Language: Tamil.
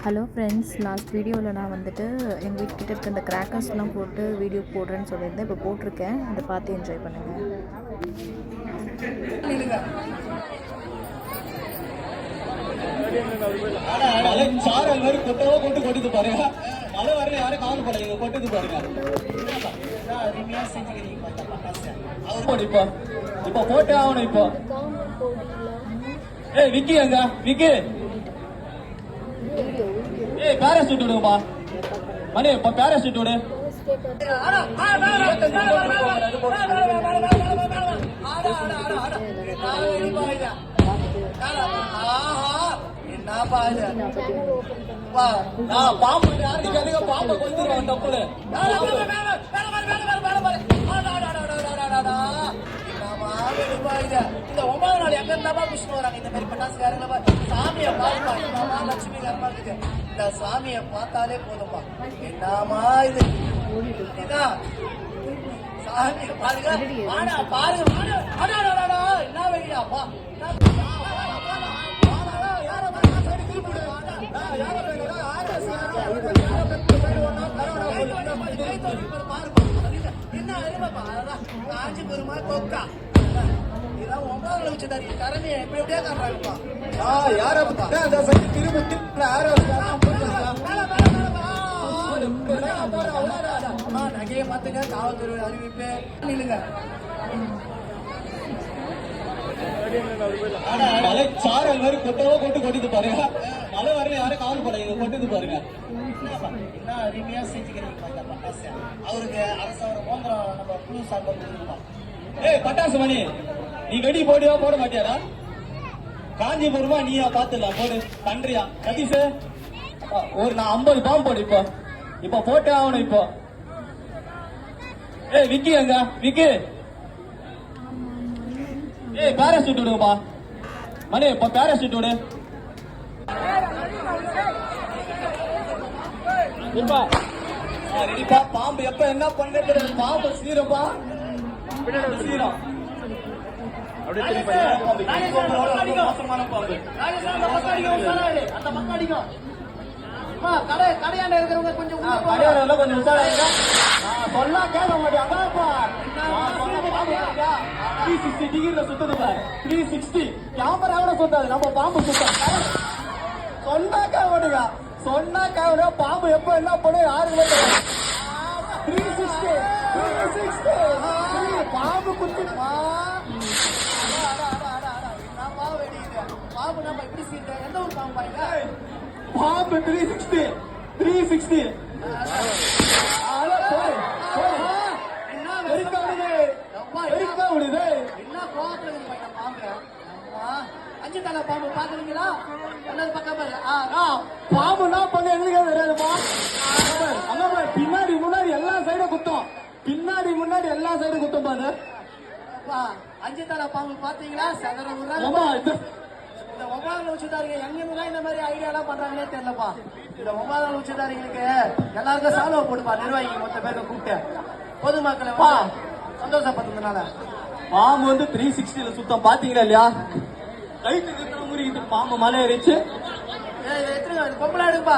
ஹலோ ஃப்ரெண்ட்ஸ், லாஸ்ட் வீடியோவில் நான் வந்துட்டு எங்கள் வீட்டுக்கிட்ட இருக்க இந்த கிராக்கர்ஸ்லாம் போட்டு வீடியோ போடுறேன்னு சொல்லியிருந்தேன். இப்போ போட்டிருக்கேன், அதை பார்த்து என்ஜாய் பண்ணுங்கள். கொட்டுது பாருங்க, மழை வரல, யாரும் காவல் படைங்க கொட்டுது பாருங்க. இப்போ போட்டே ஆகணும். இப்போ விக்கி எங்க விக்கி பேராசூட் விடுங்கப்பா மணி, இப்ப பேராசூட் விடு. பாம்பு பாம்பை கொண்டுருவான் தப்புல. இந்த 9 நாள் எங்க இருந்தா புஷ்ணு வராங்க. இந்த மாதிரி பட்டாசுக்காரங்கள சாமியை பாருப்பா, என்னமா லட்சுமி கர்மா இருக்கு. இந்த சாமியை பார்த்தாலே போதும்பா, என்னமா இது சாமியை பாருங்க. பாருங்க என்ன வெளியாப்பா என்ன அறிவாப்பா, காஞ்சி பெருமா தோக்கா திறமையை எப்படி எப்படியா காட்டுறாங்கப்பா. நகையை பார்த்துங்க, காவல்துறை அறிவிப்பு நில்லுங்க. சாரல் மாதிரி கொட்டவோ கொட்டுது பாருங்க. மழை வரல, யாரும் காவல் படைங்க கொட்டுது பாருங்க. என்ன அருமையா செஞ்சுக்கிறீங்க பட்டாசு. அவருக்கு அரசோட மோந்திரம் நம்ம புது சாப்பிட கொடுத்துருக்கோம். பட்டாசு மணி, நீ வெடி போடுவா போட மாட்டியாரா? காஞ்சிபுரமா நீயா பாத்துலாம் போடு. பண்றியா சதீஷ்? ஒரு நான் 50 பாம்பு போடு. இப்ப போட்டே ஆகணும். இப்போ விக்கி எங்க விக்கி பேராசூட் விடுங்கப்பா மணி, இப்ப பேராசூட் விடு. ரெடிப்பா. பாம்பு எப்ப என்ன பண்றது? பாம்பு சீரப்பா, சீரம் கடையாண்ட இருக்கிறவங்க கொஞ்சம் உஷாரா சொல்ல கேட்க மாட்டேன். 360 டிகிரில சுத்தது பாரு. 360 கேமராவோட சுத்தாது, நம்ம பாம்பு சுத்தம். சொன்னாக்கா ஓடுங்க, சொன்னாக்கா ஓடுங்க. பாம்பு எப்ப என்ன பண்ணும் யாருக்கு 360 பாம்பு குத்திடுமா. பாம்பு நம்ம எப்படி சீட்டு எந்த ஒரு பாம்பு பாருங்க. பாம்பு 360 என்ன கோபத்துல பாம்பு. 5 தலை பாம்பு பாக்குறீங்களா? பாம்புனா பண்ண எங்களுக்கு தெரியாதுப்பா. பின்னாடி முன்னாடி எல்லா சைடும் குத்தம், பின்னாடி முன்னாடி எல்லா சைடும் குத்தம் பாரு. 5 தலை பாம்பு பாத்தீங்களா? இந்த 9 உச்சதாரிங்க எங்க இந்த மாதிரி ஐடியா எல்லாம் பண்றாங்களே தெரியலப்பா. இந்த 9 உச்சதாரிங்களுக்கு எல்லாருக்கும் சாலவை போடுப்பா. நிர்வாகி மொத்த பேருக்கு கூப்பிட்டு பொதுமக்களை சந்தோஷப்படுறதுனால. பாம்பு 360ல சுத்தம் பாத்தீங்களா இல்லையா? லைட்டு முறிக்கிட்டு பாம்பு மலை ஏறிச்சு. பொம்பளை எடுப்பா.